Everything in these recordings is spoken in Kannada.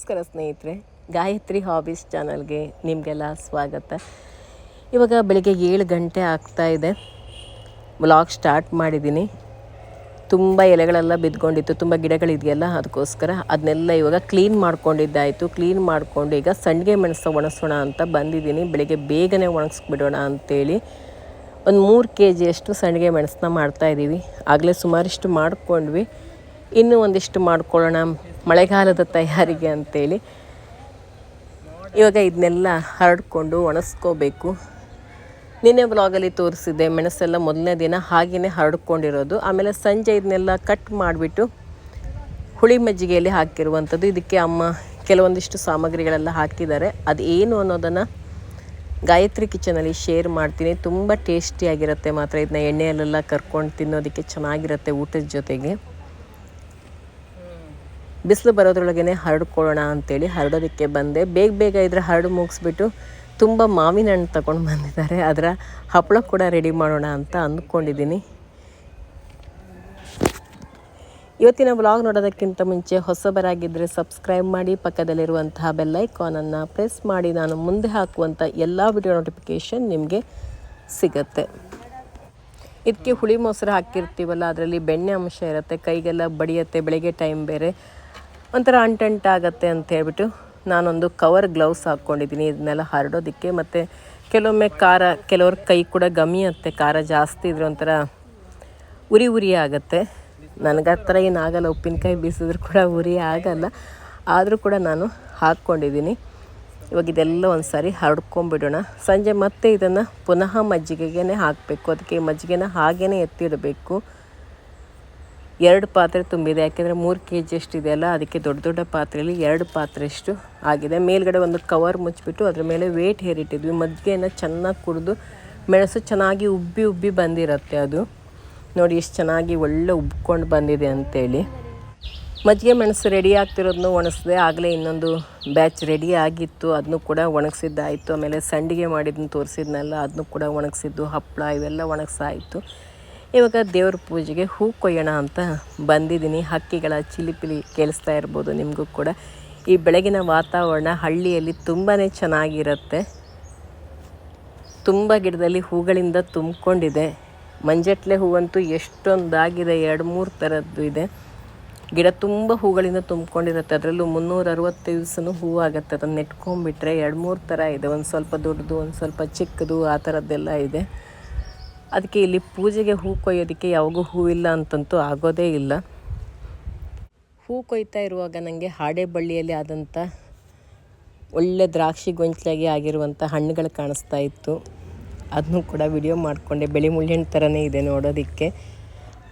ನಮಸ್ಕಾರ ಸ್ನೇಹಿತರೆ, ಗಾಯತ್ರಿ ಹಾಬೀಸ್ ಚಾನಲ್ಗೆ ನಿಮಗೆಲ್ಲ ಸ್ವಾಗತ. ಇವಾಗ ಬೆಳಿಗ್ಗೆ 7 ಗಂಟೆ ಆಗ್ತಾಯಿದೆ. ವ್ಲಾಗ್ ಸ್ಟಾರ್ಟ್ ಮಾಡಿದ್ದೀನಿ. ತುಂಬ ಎಲೆಗಳೆಲ್ಲ ಬಿದ್ಕೊಂಡಿತ್ತು, ತುಂಬ ಗಿಡಗಳಿದೆಯಲ್ಲ, ಅದಕ್ಕೋಸ್ಕರ ಅದನ್ನೆಲ್ಲ ಇವಾಗ ಕ್ಲೀನ್ ಮಾಡ್ಕೊಂಡಿದ್ದಾಯಿತು. ಕ್ಲೀನ್ ಮಾಡಿಕೊಂಡು ಈಗ ಸಂಡಿಗೆ ಮೆಣಸು ಒಣಗಿಸೋಣ ಅಂತ ಬಂದಿದ್ದೀನಿ. ಬೆಳಿಗ್ಗೆ ಬೇಗನೆ ಒಣಗಿಸ್ಬಿಡೋಣ ಅಂಥೇಳಿ ಒಂದು 3 kg ಸಂಡಿಗೆ ಮೆಣಸನ್ನ ಮಾಡ್ತಾಯಿದ್ದೀವಿ. ಆಗಲೇ ಸುಮಾರಿಷ್ಟು ಮಾಡ್ಕೊಂಡ್ವಿ, ಇನ್ನೂ ಒಂದಿಷ್ಟು ಮಾಡ್ಕೊಳ್ಳೋಣ ಮಳೆಗಾಲದ ತಯಾರಿಗೆ ಅಂಥೇಳಿ. ಇವಾಗ ಇದನ್ನೆಲ್ಲ ಹರಡ್ಕೊಂಡು ಒಣಗಿಸ್ಕೋಬೇಕು. ನಿನ್ನೆ ಬ್ಲಾಗಲ್ಲಿ ತೋರಿಸಿದ್ದೆ ಮೆಣಸೆಲ್ಲ ಮೊದಲನೇ ದಿನ ಹಾಗೆಯೇ ಹರಡ್ಕೊಂಡಿರೋದು. ಆಮೇಲೆ ಸಂಜೆ ಇದನ್ನೆಲ್ಲ ಕಟ್ ಮಾಡಿಬಿಟ್ಟು ಹುಳಿ ಮಜ್ಜಿಗೆಯಲ್ಲಿ ಹಾಕಿರುವಂಥದ್ದು. ಇದಕ್ಕೆ ಅಮ್ಮ ಕೆಲವೊಂದಿಷ್ಟು ಸಾಮಗ್ರಿಗಳೆಲ್ಲ ಹಾಕಿದ್ದಾರೆ. ಅದು ಏನು ಅನ್ನೋದನ್ನು ಗಾಯತ್ರಿ ಕಿಚನಲ್ಲಿ ಶೇರ್ ಮಾಡ್ತೀನಿ. ತುಂಬ ಟೇಸ್ಟಿಯಾಗಿರುತ್ತೆ ಮಾತ್ರ. ಇದನ್ನ ಎಣ್ಣೆಯಲ್ಲೆಲ್ಲ ಕರ್ಕೊಂಡು ತಿನ್ನೋದಕ್ಕೆ ಚೆನ್ನಾಗಿರುತ್ತೆ ಊಟದ ಜೊತೆಗೆ. ಬಿಸಿಲು ಬರೋದ್ರೊಳಗೇ ಹರಡ್ಕೊಳ್ಳೋಣ ಅಂಥೇಳಿ ಹರಡೋದಕ್ಕೆ ಬಂದೆ. ಬೇಗ ಇದ್ರೆ ಹರಡು ಮುಗಿಸ್ಬಿಟ್ಟು ತುಂಬ ಮಾವಿನ ಹಣ್ಣು ತಗೊಂಡು ಬಂದಿದ್ದಾರೆ. ಅದರ ಹಪ್ಪಳ ಕೂಡ ರೆಡಿ ಮಾಡೋಣ ಅಂತ ಅಂದ್ಕೊಂಡಿದ್ದೀನಿ. ಇವತ್ತಿನ ವ್ಲಾಗ್ ನೋಡೋದಕ್ಕಿಂತ ಮುಂಚೆ ಹೊಸಬರಾಗಿದ್ದರೆ ಸಬ್ಸ್ಕ್ರೈಬ್ ಮಾಡಿ, ಪಕ್ಕದಲ್ಲಿರುವಂತಹ ಬೆಲ್ ಐಕಾನನ್ನು ಪ್ರೆಸ್ ಮಾಡಿ. ನಾನು ಮುಂದೆ ಹಾಕುವಂಥ ಎಲ್ಲ ವಿಡಿಯೋ ನೋಟಿಫಿಕೇಷನ್ ನಿಮಗೆ ಸಿಗುತ್ತೆ. ಇದಕ್ಕೆ ಹುಳಿ ಮೊಸರು ಹಾಕಿರ್ತೀವಲ್ಲ, ಅದರಲ್ಲಿ ಬೆಣ್ಣೆ ಅಂಶ ಇರುತ್ತೆ, ಕೈಗೆಲ್ಲ ಬಡಿಯುತ್ತೆ. ಬೆಳಗ್ಗೆ ಟೈಮ್ ಬೇರೆ ಒಂಥರ ಅಂಟಂಟಾಗತ್ತೆ ಅಂತ ಹೇಳ್ಬಿಟ್ಟು ನಾನೊಂದು ಕವರ್ ಗ್ಲೌಸ್ ಹಾಕ್ಕೊಂಡಿದ್ದೀನಿ ಇದನ್ನೆಲ್ಲ ಹರಡೋದಕ್ಕೆ. ಮತ್ತು ಕೆಲವೊಮ್ಮೆ ಖಾರ, ಕೆಲವ್ರ ಕೈ ಕೂಡ ಗಮಿಯುತ್ತೆ. ಖಾರ ಜಾಸ್ತಿ ಇದ್ರೆ ಒಂಥರ ಉರಿ ಆಗುತ್ತೆ. ನನಗೆ ಆ ಥರ ಏನಾಗಲ್ಲ, ಉಪ್ಪಿನಕಾಯಿ ಬೀಸಿದ್ರು ಕೂಡ ಉರಿ ಆಗಲ್ಲ. ಆದರೂ ಕೂಡ ನಾನು ಹಾಕ್ಕೊಂಡಿದ್ದೀನಿ. ಇವಾಗ ಇದೆಲ್ಲ ಒಂದು ಸಾರಿ ಹರಡ್ಕೊಂಬಿಡೋಣ. ಸಂಜೆ ಮತ್ತೆ ಇದನ್ನು ಪುನಃ ಮಜ್ಜಿಗೆಗೆ ಹಾಕಬೇಕು. ಅದಕ್ಕೆ ಮಜ್ಜಿಗೆನ ಹಾಗೇ ಎತ್ತಿಡಬೇಕು. 2 ಪಾತ್ರೆ ತುಂಬಿದೆ, ಯಾಕೆಂದರೆ 3 kg ಇದೆಯಲ್ಲ, ಅದಕ್ಕೆ ದೊಡ್ಡ ಪಾತ್ರೆಯಲ್ಲಿ 2 ಪಾತ್ರೆಯಷ್ಟು ಆಗಿದೆ. ಮೇಲ್ಗಡೆ ಒಂದು ಕವರ್ ಮುಚ್ಚಿಬಿಟ್ಟು ಅದ್ರ ಮೇಲೆ ವೇಟ್ ಹೇರಿಟ್ಟಿದ್ವಿ. ಮಜ್ಜಿಗೆಯನ್ನು ಚೆನ್ನಾಗಿ ಕುಡಿದು ಮೆಣಸು ಚೆನ್ನಾಗಿ ಉಬ್ಬಿ ಬಂದಿರುತ್ತೆ. ಅದು ನೋಡಿ ಎಷ್ಟು ಚೆನ್ನಾಗಿ ಒಳ್ಳೆ ಉಬ್ಕೊಂಡು ಬಂದಿದೆ ಅಂಥೇಳಿ. ಮಜ್ಜಿಗೆ ಮೆಣಸು ರೆಡಿ ಆಗ್ತಿರೋದನ್ನು ಒಣಗಿಸಿದೆ. ಆಗಲೇ ಇನ್ನೊಂದು ಬ್ಯಾಚ್ ರೆಡಿ ಆಗಿತ್ತು, ಅದನ್ನು ಕೂಡ ಒಣಗಿಸಿದ್ದಾಯಿತು. ಆಮೇಲೆ ಸಂಡಿಗೆ ಮಾಡಿದ್ದನ್ನು ತೋರಿಸಿದ್ನಲ್ಲ, ಅದನ್ನು ಕೂಡ ಒಣಗಿಸಿದ್ದು, ಹಪ್ಪಳ ಇವೆಲ್ಲ ಒಣಗಿಸಾಯಿತು. ಇವಾಗ ದೇವ್ರ ಪೂಜೆಗೆ ಹೂ ಕೊಯ್ಯೋಣ ಅಂತ ಬಂದಿದ್ದೀನಿ. ಹಕ್ಕಿಗಳ ಚಿಲಿಪಿಲಿ ಕೇಳಿಸ್ತಾ ಇರ್ಬೋದು ನಿಮಗೂ ಕೂಡ. ಈ ಬೆಳಗಿನ ವಾತಾವರಣ ಹಳ್ಳಿಯಲ್ಲಿ ತುಂಬಾ ಚೆನ್ನಾಗಿರುತ್ತೆ. ತುಂಬ ಗಿಡದಲ್ಲಿ ಹೂಗಳಿಂದ ತುಂಬಿಕೊಂಡಿದೆ. ಮಂಜಟ್ಲೆ ಹೂವಂತೂ ಎಷ್ಟೊಂದಾಗಿದೆ, 2-3 ಥರದ್ದು ಇದೆ. ಗಿಡ ತುಂಬ ಹೂಗಳಿಂದ ತುಂಬಿಕೊಂಡಿರುತ್ತೆ. ಅದರಲ್ಲೂ 365 ದಿವಸನೂ ಹೂವು ಆಗುತ್ತೆ. ಅದನ್ನು ನೆಟ್ಕೊಂಡ್ಬಿಟ್ರೆ 2-3 ಥರ ಇದೆ. ಒಂದು ಸ್ವಲ್ಪ ದೊಡ್ಡದು, ಒಂದು ಸ್ವಲ್ಪ ಚಿಕ್ಕದು, ಆ ಥರದ್ದೆಲ್ಲ ಇದೆ. ಅದಕ್ಕೆ ಇಲ್ಲಿ ಪೂಜೆಗೆ ಹೂ ಕೊಯ್ಯೋದಕ್ಕೆ ಯಾವಾಗೂ ಹೂವಿಲ್ಲ ಅಂತಂತೂ ಆಗೋದೇ ಇಲ್ಲ. ಹೂ ಕೊಯ್ತಾ ಇರುವಾಗ ನನಗೆ ಹಾಡೆ ಬಳ್ಳಿಯಲ್ಲಿ ಆದಂಥ ಒಳ್ಳೆ ದ್ರಾಕ್ಷಿ ಗೊಂಚಲಾಗಿ ಆಗಿರುವಂಥ ಹಣ್ಣುಗಳು ಕಾಣಿಸ್ತಾ ಇತ್ತು. ಅದನ್ನು ಕೂಡ ವಿಡಿಯೋ ಮಾಡಿಕೊಂಡೆ. ಬೆಳೆ ಮುಳ್ಳೆಣ್ಣು ಥರನೇ ಇದೆ ನೋಡೋದಕ್ಕೆ.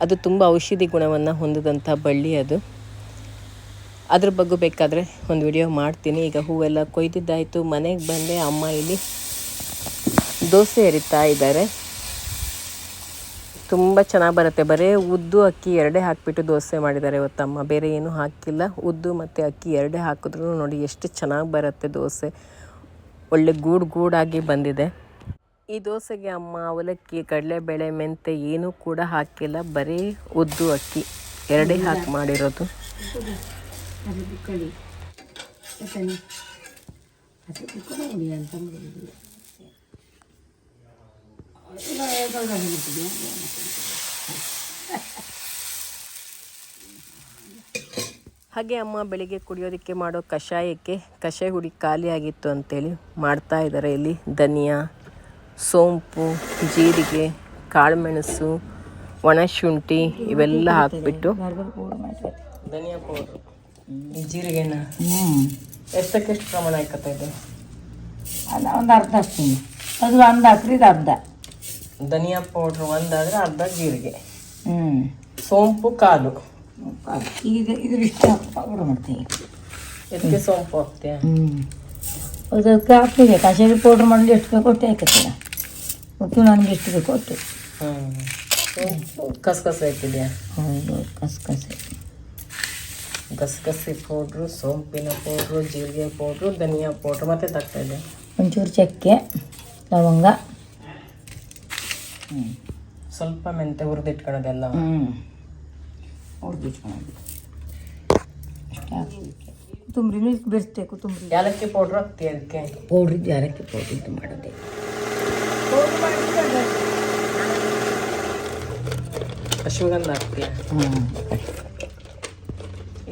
ಅದು ತುಂಬ ಔಷಧಿ ಗುಣವನ್ನು ಹೊಂದಿದಂಥ ಬಳ್ಳಿ ಅದು. ಅದ್ರ ಬಗ್ಗೆ ಬೇಕಾದರೆ ಒಂದು ವಿಡಿಯೋ ಮಾಡ್ತೀನಿ. ಈಗ ಹೂವೆಲ್ಲ ಕೊಯ್ದಿದ್ದಾಯಿತು. ಮನೆಗೆ ಬಂದೆ. ಅಮ್ಮ ಇಲ್ಲಿ ದೋಸೆ ಎರಿತಾ ಇದ್ದಾರೆ. ತುಂಬ ಚೆನ್ನಾಗಿ ಬರುತ್ತೆ. ಬರೀ ಉದ್ದು ಅಕ್ಕಿ 2 ಹಾಕಿಬಿಟ್ಟು ದೋಸೆ ಮಾಡಿದ್ದಾರೆ ಇವತ್ತಮ್ಮ. ಬೇರೆ ಏನೂ ಹಾಕಿಲ್ಲ. ಉದ್ದು ಮತ್ತು ಅಕ್ಕಿ 2 ಹಾಕಿದ್ರೂ ನೋಡಿ ಎಷ್ಟು ಚೆನ್ನಾಗಿ ಬರುತ್ತೆ ದೋಸೆ. ಒಳ್ಳೆ ಗೂಡಾಗಿ ಬಂದಿದೆ. ಈ ದೋಸೆಗೆ ಅಮ್ಮ ಅವಲಕ್ಕಿ, ಕಡಲೆಬೇಳೆ, ಮೆಂತೆ ಏನೂ ಕೂಡ ಹಾಕಿಲ್ಲ. ಬರೀ ಉದ್ದು ಅಕ್ಕಿ 2 ಹಾಕಿ ಮಾಡಿರೋದು. ಹಾಗೆ ಅಮ್ಮ ಬೆಳಿಗ್ಗೆ ಕುಡಿಯೋದಕ್ಕೆ ಮಾಡೋ ಕಷಾಯ ಹುಡಿ ಖಾಲಿಯಾಗಿತ್ತು ಅಂತೇಳಿ ಮಾಡ್ತಾ ಇದ್ದಾರೆ. ಇಲ್ಲಿ ಧನಿಯಾ, ಸೋಂಪು, ಜೀರಿಗೆ, ಕಾಳುಮೆಣಸು, ಒಣಶುಂಠಿ ಇವೆಲ್ಲ ಹಾಕಿಬಿಟ್ಟು ಧನಿಯಾ ಪೌಡ್ರು, ಜೀರಿಗೆನ ಎಷ್ಟಕ್ಕೆಷ್ಟು ಪ್ರಮಾಣ ಹಾಕತ್ತಾ ಇದೆ? ಅಲ್ಲ, ಒಂದು ಅರ್ಧ ಹಾಕ್ತೀನಿ. ಅದು ಒಂದು ಹಾಕ್ರಿ, ಇದು ಅರ್ಧ. ಧನಿಯಾ ಪೌಡ್ರು ಒಂದಾದರೆ ಅರ್ಧ ಜೀರಿಗೆ, ಸೋಂಪು ಕಾಲು. ಈಗ ಇದಿಷ್ಟು ಪೌಡ್ರ್ ಮಾಡ್ತೀವಿ. ಇದಕ್ಕೆ ಸೋಂಪು ಹಾಕ್ತೀಯ? ಅದಕ್ಕೆ ಹಾಕ್ತೀವಿ. ಕಷಾಯ ಪೌಡ್ರ್ ಮಾಡಲಿ ಎಷ್ಟು ಬೇಕು ಅಷ್ಟೇ ಹಾಕತ್ತೀರ. ಮತ್ತು ನನಗೆ ಎಷ್ಟು ಬೇಕು ಅಷ್ಟು. ಕಸಕಸೆ ಹಾಕಿದ್ಯಾ? ಹೌದು, ಗಸಗಸೆ ಪೌಡ್ರು, ಸೋಂಪಿನ ಪೌಡ್ರು, ಜೀರಿಗೆ ಪೌಡ್ರು, ಧನಿಯಾ ಪೌಡ್ರು, ಮತ್ತೆ ತಗ್ತಾ ಇದೆ ಒಂಚೂರು ಚಕ್ಕೆ, ಲವಂಗ, ಸ್ವಲ್ಪ ಮೆಂತೆ ಹುರಿದಿಟ್ಕೊಳ್ಳೋದೆಲ್ಲ. ಹುರಿದಿಟ್ಕೊಳ್ಳೋದು ಅಷ್ಟೇ ಹಾಕಬೇಕು. ಕೊತ್ತಂಬರಿನೂ ಇದಕ್ಕೆ ಬೆರೆಸ್ತೆ ಕೊತ್ತಂಬರಿ ಏಲಕ್ಕಿ ಪೌಡ್ರ್ ಹಾಕ್ತೀಯ ಅದಕ್ಕೆ? ಪೌಡ್ರ್ ಇದು ಏಲಕ್ಕಿ ಪೌಡ್ರ್ ಇದು ಮಾಡೋದೆ. ಅಶ್ವಗಂಧ ಹಾಕ್ತೀಯ?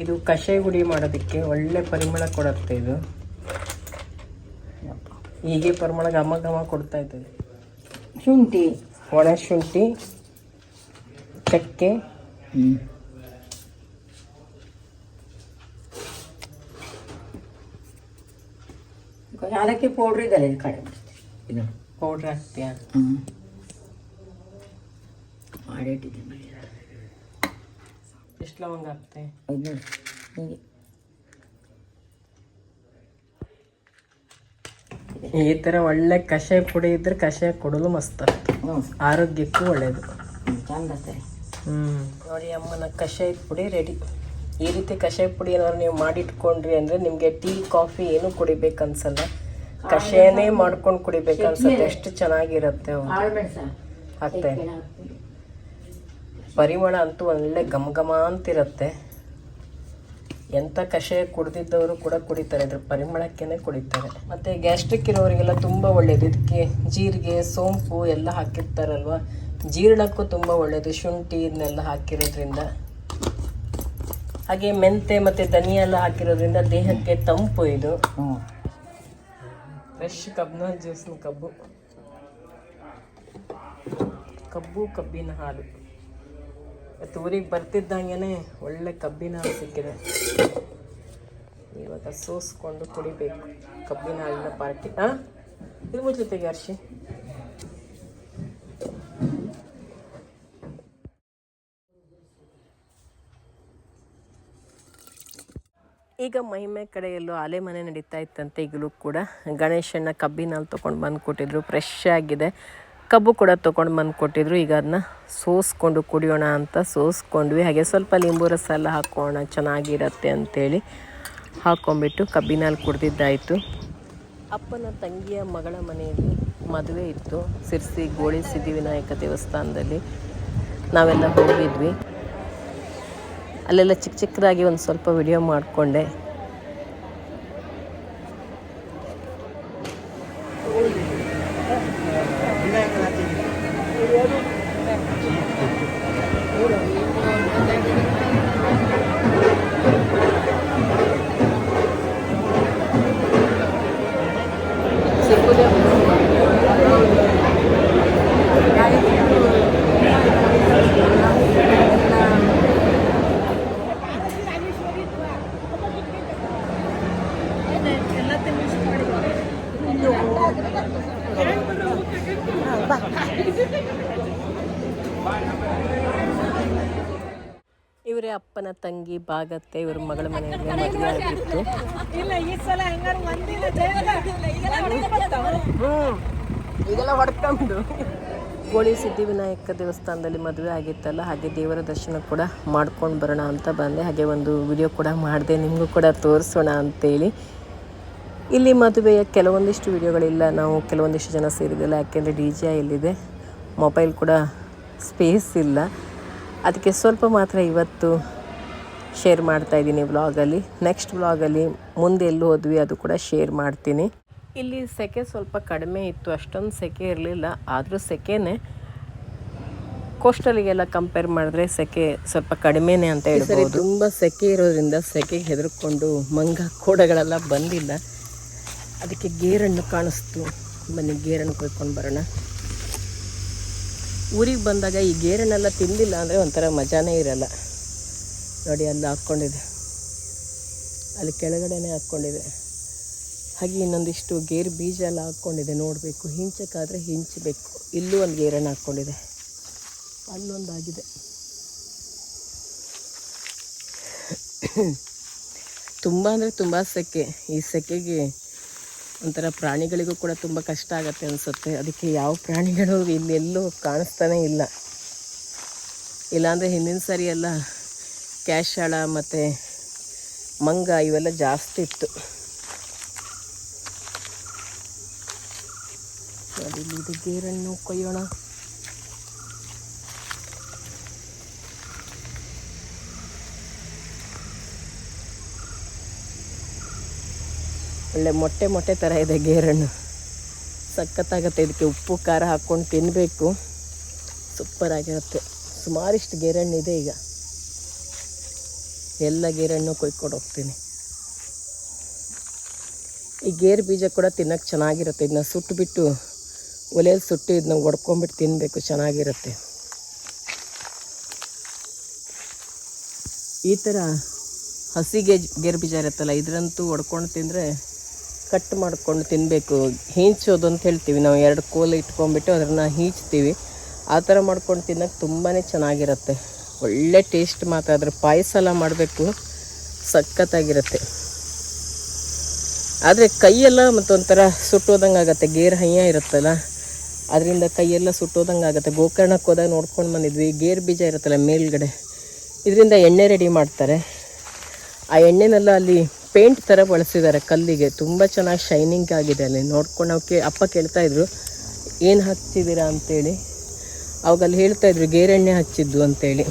ಇದು ಕಷಾಯ ಹುಡಿ ಮಾಡೋದಕ್ಕೆ ಒಳ್ಳೆ ಪರಿಮಳ ಕೊಡುತ್ತೆ. ಇದು ಹೀಗೆ ಪರಿಮಳ ಘಮ ಘಮ ಕೊಡ್ತಾ ಇರ್ತದೆ. ಶುಂಠಿ, ಒಣ ಶುಂಠಿ, ಚಕ್ಕೆ, ಏಲಕ್ಕಿ ಪೌಡ್ರ್ ಇದೆಲ್ಲ ಇದು ಕಡೆ ಇದು ಪೌಡ್ರ್ ಹಾಕ್ತೀಯ? ಮಾಡಿಟ್ಟಿದ್ದೀನಿ. ಎಷ್ಟು ಲವಂಗ ಹಾಕ್ತೆ? ಹೀಗೆ ಈ ಥರ ಒಳ್ಳೆ ಕಷಾಯ ಪುಡಿ ಇದ್ರೆ ಕಷಾಯ ಕೊಡಲು ಮಸ್ತ್ ಆರೋಗ್ಯಕ್ಕೂ ಒಳ್ಳೆಯದು. ಚಂದ. ನೋಡಿ ಅಮ್ಮನ ಕಷಾಯದ ಪುಡಿ ರೆಡಿ. ಈ ರೀತಿ ಕಷಾಯ ಪುಡಿ ಏನಾದ್ರು ನೀವು ಮಾಡಿಟ್ಕೊಂಡ್ರಿ ಅಂದರೆ ನಿಮಗೆ ಟೀ ಕಾಫಿ ಏನೂ ಕುಡಿಬೇಕು ಅನ್ಸಲ್ಲ, ಕಷಾಯನೇ ಮಾಡ್ಕೊಂಡು ಕುಡಿಬೇಕು ಅನ್ಸುತ್ತೆ. ಎಷ್ಟು ಚೆನ್ನಾಗಿರುತ್ತೆ. ಹಾಕ್ತೆ ಪರಿಮಳ ಅಂತೂ ಒಳ್ಳೆ ಘಮ ಘಮ ಅಂತಿರುತ್ತೆ. ಎಂಥ ಕಷಾಯ ಕುಡ್ದಿದ್ದವರು ಕೂಡ ಕುಡಿತಾರೆ, ಇದ್ರ ಪರಿಮಳಕ್ಕೇನೆ ಕುಡಿತಾರೆ. ಮತ್ತು ಗ್ಯಾಸ್ಟ್ರಿಕ್ ಇರೋರಿಗೆಲ್ಲ ತುಂಬ ಒಳ್ಳೆಯದು. ಇದಕ್ಕೆ ಜೀರಿಗೆ, ಸೋಂಪು ಎಲ್ಲ ಹಾಕಿರ್ತಾರಲ್ವ, ಜೀರ್ಣಕ್ಕೂ ತುಂಬ ಒಳ್ಳೆಯದು ಶುಂಠಿ ಇದನ್ನೆಲ್ಲ ಹಾಕಿರೋದ್ರಿಂದ. ಹಾಗೆ ಮೆಂತೆ ಮತ್ತು ಧನಿಯಾ ಎಲ್ಲ ಹಾಕಿರೋದ್ರಿಂದ ದೇಹಕ್ಕೆ ತಂಪು. ಇದು ಫ್ರೆಶ್ ಕಬ್ಬಿನ ಜ್ಯೂಸ್ನ ಕಬ್ಬಿನ ಹಾಲು. ಮತ್ತು ಊರಿಗೆ ಬರ್ತಿದ್ದಂಗೆ ಒಳ್ಳೆ ಕಬ್ಬಿನ ಹಾಲು ಸಿಕ್ಕಿದೆ. ಇವಾಗ ಸೋಸ್ಕೊಂಡು ಕುಡಿಬೇಕು ಕಬ್ಬಿನ ಹಾಲಿನ ಪಾರ್ಟಿ. ಇದು ಜೊತೆಗೆ ಅರ್ಶಿ ಈಗ ಮಹಿಮೆ ಕಡೆಯಲ್ಲೂ ಆಲೆ ಮನೆ ನಡೀತಾ ಇತ್ತಂತೆ. ಈಗಲೂ ಕೂಡ ಗಣೇಶನ ಕಬ್ಬಿನ ಹಾಲು ತೊಗೊಂಡು ಬಂದು ಕೊಟ್ಟಿದ್ರು. ಫ್ರೆಶ್ ಆಗಿದೆ. ಕಬ್ಬು ಕೂಡ ತೊಗೊಂಡು ಬಂದು ಕೊಟ್ಟಿದ್ರು. ಈಗ ಅದನ್ನ ಸೋಸ್ಕೊಂಡು ಕುಡಿಯೋಣ ಅಂತ ಸೋಸ್ಕೊಂಡ್ವಿ. ಹಾಗೆ ಸ್ವಲ್ಪ ಲಿಂಬು ರಸ ಎಲ್ಲ ಹಾಕೋಣ, ಚೆನ್ನಾಗಿರತ್ತೆ ಅಂಥೇಳಿ ಹಾಕ್ಕೊಂಬಿಟ್ಟು ಕಬ್ಬಿನ ಹಾಲು ಕುಡ್ದಿದ್ದಾಯಿತು. ಅಪ್ಪನ ತಂಗಿಯ ಮಗಳ ಮನೆಯಲ್ಲಿ ಮದುವೆ ಇತ್ತು, ಸಿರ್ಸಿ ಗೋಳಿ ಸಿದ್ಧಿವಿನಾಯಕ ದೇವಸ್ಥಾನದಲ್ಲಿ ನಾವೆಲ್ಲ ಹೋಗಿದ್ವಿ. ಅಲ್ಲೆಲ್ಲ ಚಿಕ್ಕ ಚಿಕ್ಕದಾಗಿ ಒಂದು ಸ್ವಲ್ಪ ವಿಡಿಯೋ ಮಾಡಿಕೊಂಡೆ. ಇವರೇ ಅಪ್ಪನ ತಂಗಿ ಭಾಗತ್ತೆ. ಇವ್ರ ಮಗಳ ಮನೆಯಲ್ಲಿ ಮದುವೆ ಆಗಿತ್ತು. ಈಗೆಲ್ಲ ಹೊಡ್ಕೊಂಡು ಗೋಳಿ ಸಿದ್ಧಿವಿನಾಯಕ ದೇವಸ್ಥಾನದಲ್ಲಿ ಮದುವೆ ಆಗಿತ್ತಲ್ಲ, ಹಾಗೆ ದೇವರ ದರ್ಶನ ಕೂಡ ಮಾಡ್ಕೊಂಡು ಬರೋಣ ಅಂತ ಬಂದೆ. ಹಾಗೆ ಒಂದು ವಿಡಿಯೋ ಕೂಡ ಮಾಡಿದೆ, ನಿಮಗೂ ಕೂಡ ತೋರಿಸೋಣ ಅಂತೇಳಿ. ಇಲ್ಲಿ ಮದುವೆಯ ಕೆಲವೊಂದಿಷ್ಟು ವಿಡಿಯೋಗಳಿಲ್ಲ, ನಾವು ಕೆಲವೊಂದಿಷ್ಟು ಜನ ಸೇರಿದಿಲ್ಲ. ಯಾಕೆಂದರೆ DJ ಇಲ್ಲಿದೆ, ಮೊಬೈಲ್ ಕೂಡ ಸ್ಪೇಸ್ ಇಲ್ಲ. ಅದಕ್ಕೆ ಸ್ವಲ್ಪ ಮಾತ್ರ ಇವತ್ತು ಶೇರ್ ಮಾಡ್ತಾಯಿದ್ದೀನಿ ವ್ಲಾಗಲ್ಲಿ. ನೆಕ್ಸ್ಟ್ ವ್ಲಾಗಲ್ಲಿ ಮುಂದೆ ಎಲ್ಲೂ ಹೋದ್ವಿ ಅದು ಕೂಡ ಶೇರ್ ಮಾಡ್ತೀನಿ. ಇಲ್ಲಿ ಸೆಕೆ ಸ್ವಲ್ಪ ಕಡಿಮೆ ಇತ್ತು, ಅಷ್ಟೊಂದು ಸೆಕೆ ಇರಲಿಲ್ಲ. ಆದರೂ ಸೆಕೆನೇ, ಕೋಸ್ಟಲಿಗೆಲ್ಲ ಕಂಪೇರ್ ಮಾಡಿದ್ರೆ ಸೆಕೆ ಸ್ವಲ್ಪ ಕಡಿಮೆನೇ ಅಂತ ಹೇಳ್ಬೋದು. ತುಂಬ ಸೆಕೆ ಇರೋದ್ರಿಂದ ಸೆಕೆಗೆ ಹೆದರ್ಕೊಂಡು ಮಂಗ ಕೋಡಗಳೆಲ್ಲ ಬಂದಿಲ್ಲ. ಅದಕ್ಕೆ ಗೇರಣ್ಣು ಕಾಣಿಸ್ತು, ಬನ್ನಿ ಗೇರಣ್ಣು ಕೊಯ್ಕೊಂಡು ಬರೋಣ. ಊರಿಗೆ ಬಂದಾಗ ಈ ಗೇರನ್ನೆಲ್ಲ ತಿಂದಿಲ್ಲ ಅಂದರೆ ಒಂಥರ ಮಜಾನೇ ಇರಲ್ಲ. ನೋಡಿ ಅಲ್ಲಿ ಹಾಕ್ಕೊಂಡಿದೆ, ಅಲ್ಲಿ ಕೆಳಗಡೆನೇ ಹಾಕ್ಕೊಂಡಿದೆ. ಹಾಗೆ ಇನ್ನೊಂದಿಷ್ಟು ಗೇರು ಬೀಜ ಎಲ್ಲ ಹಾಕ್ಕೊಂಡಿದೆ. ನೋಡಬೇಕು, ಹಿಂಚಕ್ಕಾದರೆ ಹಿಂಚಬೇಕು. ಇಲ್ಲೂ ಒಂದು ಗೇರನ್ನು ಹಾಕ್ಕೊಂಡಿದೆ, ಅಲ್ಲೊಂದಾಗಿದೆ. ತುಂಬ ಅಂದರೆ ತುಂಬ ಸೆಕೆ. ಈ ಸೆಕೆಗೆ ಒಂಥರ ಪ್ರಾಣಿಗಳಿಗೂ ಕೂಡ ತುಂಬ ಕಷ್ಟ ಆಗುತ್ತೆ ಅನಿಸುತ್ತೆ. ಅದಕ್ಕೆ ಯಾವ ಪ್ರಾಣಿಗಳು ಇಲ್ಲೆಲ್ಲೂ ಕಾಣಿಸ್ತಾನೇ ಇಲ್ಲ. ಇಲ್ಲಾಂದರೆ ಹಿಂದಿನ ಸರಿ ಎಲ್ಲ ಕ್ಯಾಶಾಳ ಮತ್ತು ಮಂಗ ಇವೆಲ್ಲ ಜಾಸ್ತಿ ಇತ್ತು. ನೋಡಿ ಇದು ಗೇರನ್ನು ಕೊಯ್ಯೋಣ. ಒಳ್ಳೆ ಮೊಟ್ಟೆ ಮೊಟ್ಟೆ ಥರ ಇದೆ ಗೇರಣ್ಣು. ಸಖತ್ತಾಗತ್ತೆ. ಇದಕ್ಕೆ ಉಪ್ಪು ಖಾರ ಹಾಕ್ಕೊಂಡು ತಿನ್ನಬೇಕು, ಸೂಪರಾಗಿರುತ್ತೆ. ಸುಮಾರಿಷ್ಟು ಗೇರಣ್ಣು ಇದೆ. ಈಗ ಎಲ್ಲ ಗೇರಣ್ಣು ಕೊಯ್ಕೊಂಡು ಹೋಗ್ತೀನಿ. ಈ ಗೇರು ಬೀಜ ಕೂಡ ತಿನ್ನೋಕ್ಕೆ ಚೆನ್ನಾಗಿರುತ್ತೆ. ಇದನ್ನ ಸುಟ್ಟುಬಿಟ್ಟು ಒಲೆಯಲ್ಲಿ ಸುಟ್ಟು ಇದನ್ನ ಒಡ್ಕೊಂಬಿಟ್ಟು ತಿನ್ನಬೇಕು, ಚೆನ್ನಾಗಿರುತ್ತೆ. ಈ ಥರ ಹಸಿ ಗೇರು ಬೀಜ ಇರುತ್ತಲ್ಲ, ಇದರಂತೂ ಒಡ್ಕೊಂಡು ತಿಂದರೆ ಕಟ್ ಮಾಡ್ಕೊಂಡು ತಿನ್ನಬೇಕು. ಹೀಂಚೋದು ಅಂತ ಹೇಳ್ತೀವಿ ನಾವು. 2 ಕೋಲು ಇಟ್ಕೊಂಡ್ಬಿಟ್ಟು ಅದನ್ನು ಹೀಚ್ತೀವಿ. ಆ ಥರ ಮಾಡ್ಕೊಂಡು ತಿನ್ನೋಕ್ಕೆ ತುಂಬಾ ಚೆನ್ನಾಗಿರುತ್ತೆ. ಒಳ್ಳೆ ಟೇಸ್ಟ್ ಮಾತ್ರ. ಅದ್ರ ಪಾಯಸ ಎಲ್ಲ ಮಾಡಬೇಕು, ಸಖತ್ತಾಗಿರುತ್ತೆ. ಆದರೆ ಕೈಯೆಲ್ಲ ಮತ್ತೊಂಥರ ಸುಟ್ಟೋದಂಗೆ ಆಗುತ್ತೆ. ಗೇರು ಹಯ್ಯ ಇರುತ್ತಲ್ಲ, ಅದರಿಂದ ಕೈಯೆಲ್ಲ ಸುಟ್ಟೋದಂಗೆ ಆಗುತ್ತೆ. ಗೋಕರ್ಣಕ್ಕೆ ಹೋದಾಗ ನೋಡ್ಕೊಂಡು ಬಂದಿದ್ವಿ. ಗೇರು ಬೀಜ ಇರುತ್ತಲ್ಲ ಮೇಲ್ಗಡೆ, ಇದರಿಂದ ಎಣ್ಣೆ ರೆಡಿ ಮಾಡ್ತಾರೆ. ಆ ಎಣ್ಣೆನೆಲ್ಲ ಅಲ್ಲಿ ಪೇಂಟ್ ಥರ ಬಳಸಿದ್ದಾರೆ ಕಲ್ಲಿಗೆ. ತುಂಬ ಚೆನ್ನಾಗಿ ಶೈನಿಂಗ್ ಆಗಿದೆ ಅಲ್ಲಿ. ನೋಡ್ಕೊಂಡು ನಾವು ಅಪ್ಪ ಕೇಳ್ತಾಯಿದ್ರು ಏನು ಹಚ್ಚಿದ್ದೀರಾ ಅಂತೇಳಿ. ಅವಾಗಲ್ಲಿ ಹೇಳ್ತಾಯಿದ್ರು ಗೇರೆಣ್ಣೆ ಹಚ್ಚಿದ್ದು ಅಂತೇಳಿ.